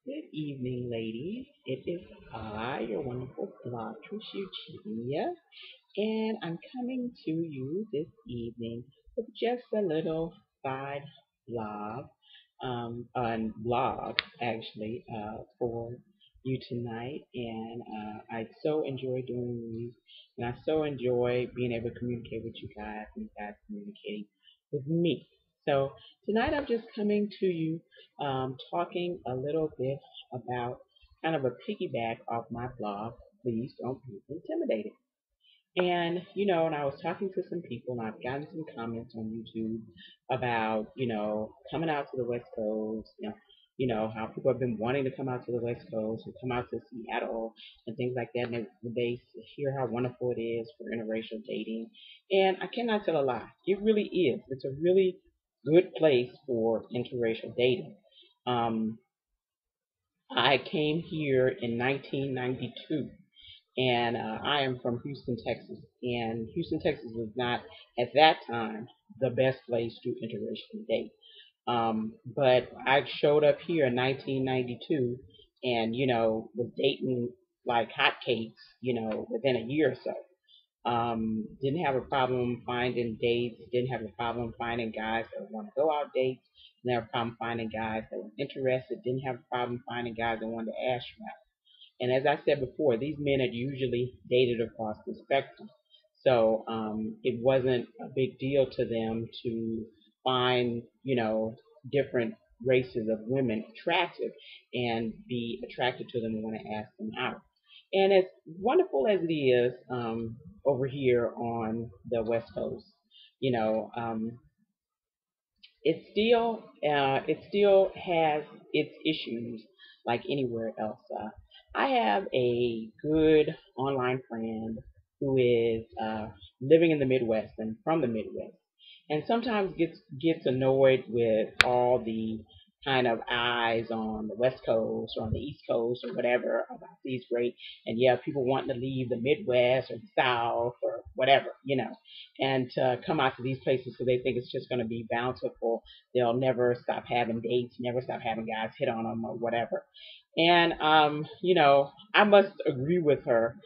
Good evening, ladies. It is I, your wonderful blogger, Eugenia, and I'm coming to you this evening with just a little side blog, blog actually, for you tonight. And I so enjoy doing these, and I so enjoy being able to communicate with you guys, and you guys communicating with me. So tonight I'm just coming to you, talking a little bit about kind of a piggyback off my blog. Please don't be intimidated. And, and I was talking to some people, and I've gotten some comments on YouTube about, coming out to the West Coast, how people have been wanting to come out to the West Coast and come out to Seattle and things like that. And they hear how wonderful it is for interracial dating. And I cannot tell a lie. It really is. It's a really good place for interracial dating. Um, I came here in 1992, and I am from Houston, Texas. And Houston, Texas was not at that time the best place to interracially date. But I showed up here in 1992, and was dating like hotcakes, within a year or so. Didn't have a problem finding dates. Didn't have a problem finding guys that want to go out dates. Didn't have a problem finding guys that were interested. Didn't have a problem finding guys that wanted to ask you out. And as I said before, these men had usually dated across the spectrum. So it wasn't a big deal to them to find, different races of women attractive and be attracted to them and want to ask them out. And as wonderful as it is over here on the West Coast, you know, um, it still has its issues like anywhere else. I have a good online friend who is living in the Midwest and from the Midwest, and sometimes gets annoyed with all the kind of eyes on the West Coast or on the East Coast or whatever about these great, and yeah, people wanting to leave the Midwest or the South or whatever, and to come out to these places because they think it's just going to be bountiful. They'll never stop having dates, never stop having guys hit on them or whatever. And I must agree with her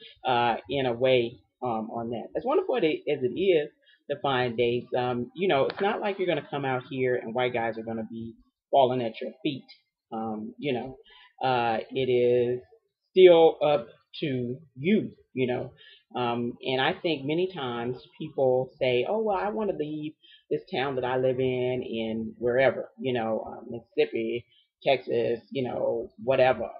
in a way on that. As wonderful as it is to find dates, it's not like you're going to come out here and white guys are going to be falling at your feet. It is still up to you. And I think many times people say, "Oh, well, I want to leave this town that I live in wherever, Mississippi, Texas, whatever,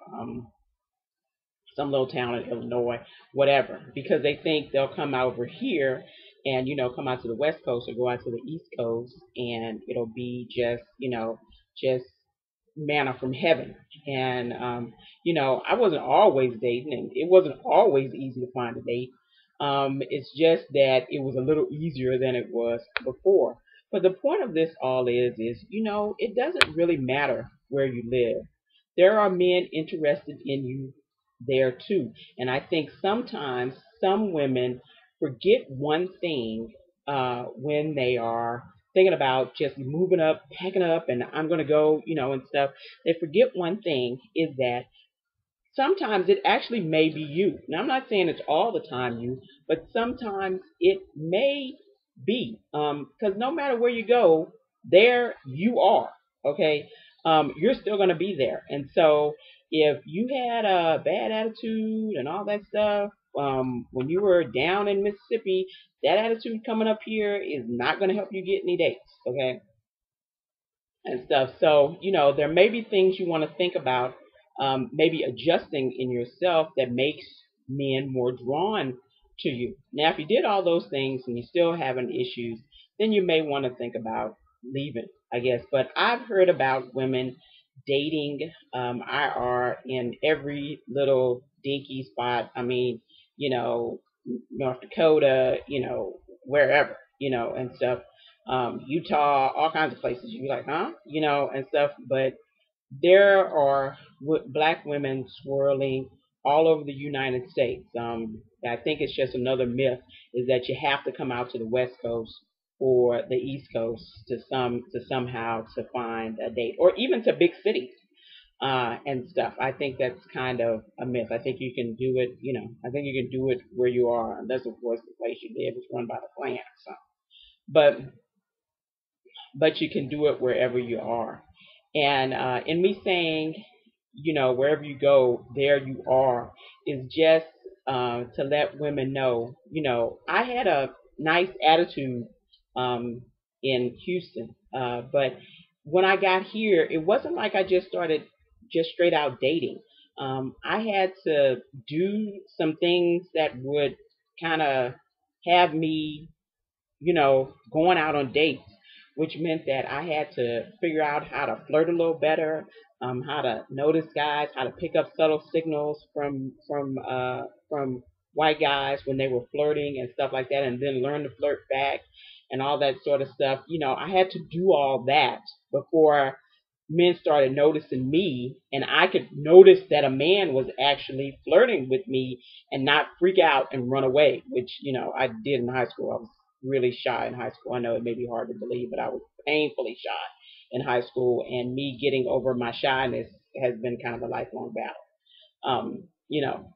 some little town in Illinois, whatever," because they think they'll come over here and, come out to the West Coast or go out to the East Coast and it'll be just, just manna from heaven. And, I wasn't always dating and it wasn't always easy to find a date. It's just that it was a little easier than it was before. But the point of this all is, it doesn't really matter where you live. There are men interested in you there too. And I think sometimes some women forget one thing when they are thinking about just moving up, packing up, and I'm going to go, and stuff. They forget one thing is that sometimes it actually may be you. Now, I'm not saying it's all the time you, but sometimes it may be. Because no matter where you go, there you are. Okay. You're still going to be there. And so if you had a bad attitude and all that stuff, when you were down in Mississippi, that attitude coming up here is not going to help you get any dates. Okay, and stuff. So, there may be things you want to think about, maybe adjusting in yourself that makes men more drawn to you. Now, if you did all those things and you're still having issues, then you may want to think about leaving, I guess. But I've heard about women dating IR in every little dinky spot. I mean, North Dakota, wherever, and stuff, Utah, all kinds of places. You're like, huh? And stuff. But there are black women swirling all over the United States. I think it's just another myth is that you have to come out to the West Coast or the East Coast to somehow to find a date, or even to big cities. and stuff. I think that's kind of a myth. I think you can do it, I think you can do it where you are, unless of course the place you live is run by the Klan or something. But you can do it wherever you are. And in me saying, wherever you go, there you are, is just to let women know, I had a nice attitude um, in Houston, but when I got here, it wasn't like I just started just straight out dating. I had to do some things that would kind of have me, going out on dates, which meant that I had to figure out how to flirt a little better, how to notice guys, how to pick up subtle signals from white guys when they were flirting and stuff like that, and then learn to flirt back and all that sort of stuff. I had to do all that before men started noticing me, and I could notice that a man was actually flirting with me and not freak out and run away, which I did in high school. I was really shy in high school. I know it may be hard to believe, but I was painfully shy in high school, and me getting over my shyness has been kind of a lifelong battle. Um, you know,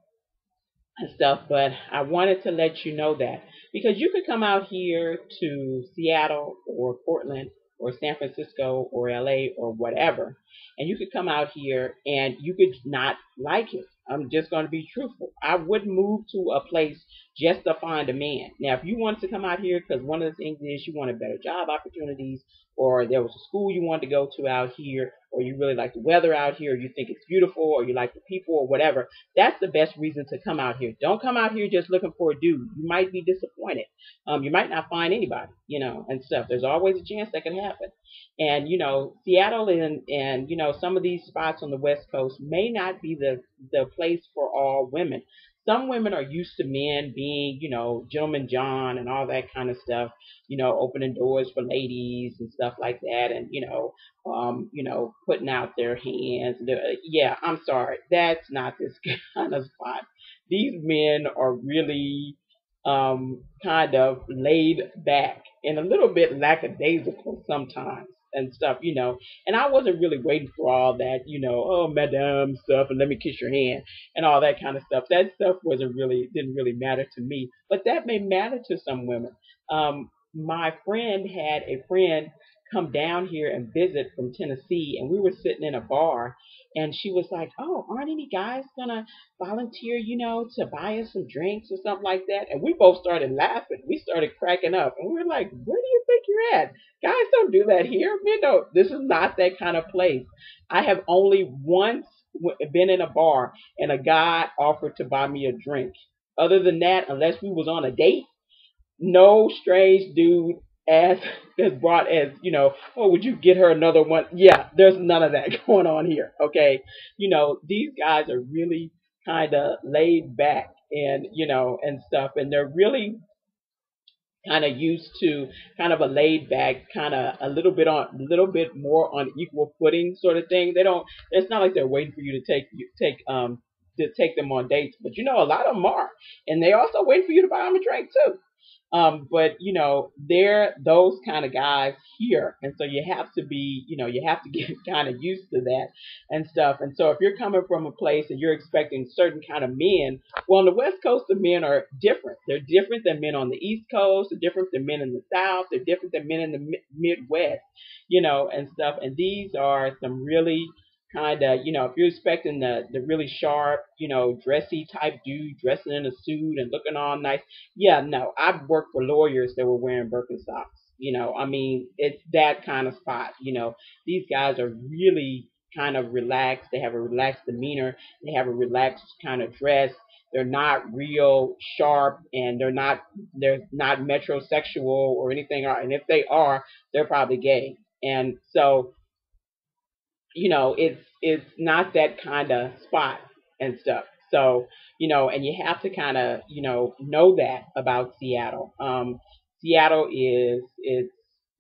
and stuff. But I wanted to let you know that because you could come out here to Seattle or Portland or San Francisco or LA or whatever, and you could come out here and you could not like it. I'm just going to be truthful. I wouldn't move to a place just to find a man. Now, if you wanted to come out here because one of the things is you wanted better job opportunities, or there was a school you wanted to go to out here, or you really like the weather out here, or you think it's beautiful, or you like the people, or whatever, that's the best reason to come out here. Don't come out here just looking for a dude. You might be disappointed. You might not find anybody, and stuff. There's always a chance that can happen. And Seattle and some of these spots on the West Coast may not be the place for all women. Some women are used to men being, gentleman John and all that kind of stuff, opening doors for ladies and stuff like that, and putting out their hands. Yeah, I'm sorry, that's not this kind of spot. These men are really kind of laid back and a little bit lackadaisical sometimes and stuff, And I wasn't really waiting for all that, oh, madame stuff and let me kiss your hand and all that kind of stuff. That stuff didn't really matter to me, but that may matter to some women. My friend had a friend come down here and visit from Tennessee, and we were sitting in a bar, and she was like, "Oh, aren't any guys gonna volunteer, to buy us some drinks or something like that?" And we both started laughing. We started cracking up, and we were like, "Where do you think you're at? Guys don't do that here. Men don't. This is not that kind of place." I have only once been in a bar and a guy offered to buy me a drink. Other than that, unless we was on a date, no strange dude as as brought as oh, would you get her another one? Yeah, there's none of that going on here. Okay, these guys are really kind of laid back and and stuff, and they're really kind of used to kind of a laid back, kind of a little bit more on equal footing sort of thing. They don't. It's not like they're waiting for you to take them on dates, but a lot of them are, and they also wait for you to buy them a drink too. But they're those kind of guys here, and so you have to be, you have to get kind of used to that and stuff. And so if you're coming from a place and you're expecting certain kind of men, well, on the West Coast, the men are different. They're different than men on the East Coast. They're different than men in the South. They're different than men in the Midwest, and stuff. And these are some really kind of, if you're expecting the really sharp, dressy type dude dressing in a suit and looking all nice, yeah, no, I've worked for lawyers that were wearing Birkenstocks. I mean, it's that kind of spot. These guys are really kind of relaxed. They have a relaxed demeanor. They have a relaxed kind of dress. They're not real sharp, and they're not metrosexual or anything. And if they are, they're probably gay. And so it's not that kind of spot and stuff. So, and you have to kind of, know that about Seattle. Seattle it's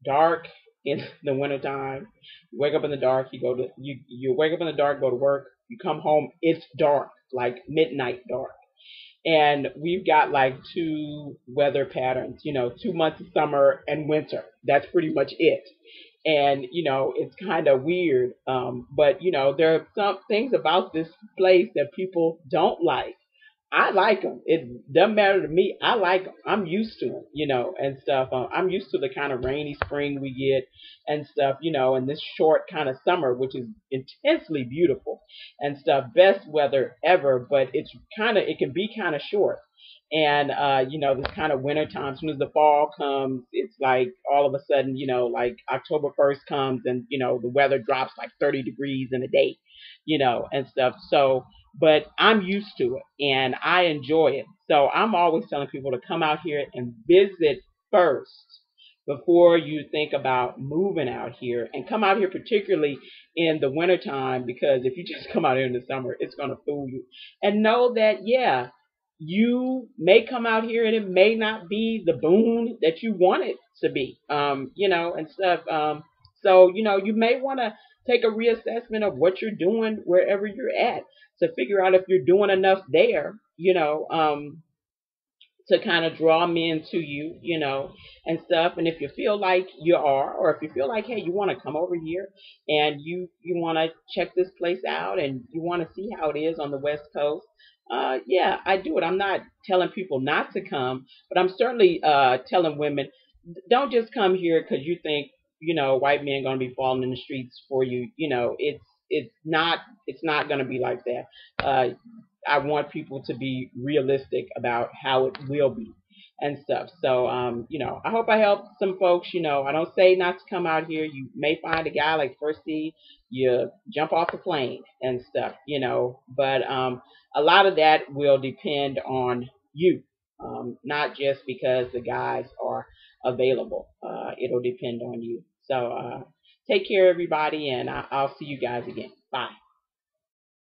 dark in the wintertime. You wake up in the dark, you wake up in the dark, go to work, you come home, it's dark, like midnight dark. And we've got like two weather patterns, 2 months of summer and winter. That's pretty much it. And it's kind of weird. But there are some things about this place that people don't like. I like them. It doesn't matter to me. I like them. I'm used to them, and stuff. I'm used to the kind of rainy spring we get and stuff, and this short kind of summer, which is intensely beautiful and stuff. Best weather ever, but it can be kind of short. And this kind of winter time, as soon as the fall comes, it's like all of a sudden, like October 1st comes and the weather drops like 30 degrees in a day, and stuff. So, but I'm used to it and I enjoy it. So I'm always telling people to come out here and visit first before you think about moving out here, and come out here particularly in the wintertime, because if you just come out here in the summer, it's going to fool you. And know that, yeah, you may come out here and it may not be the boon that you want it to be, and stuff. So, you may want to take a reassessment of what you're doing wherever you're at, to figure out if you're doing enough there, to kind of draw men to you, and stuff. And if you feel like you are, or if you feel like, hey, you want to come over here and you want to check this place out and you want to see how it is on the West Coast, yeah, I do it. I'm not telling people not to come, but I'm certainly telling women, don't just come here because you think, white men going to be falling in the streets for you. It's not going to be like that. I want people to be realistic about how it will be and stuff. So, I hope I helped some folks. I don't say not to come out here. You may find a guy like First C, you jump off the plane and stuff, but a lot of that will depend on you, not just because the guys are available. It'll depend on you. So, take care, everybody, and I'll see you guys again. Bye.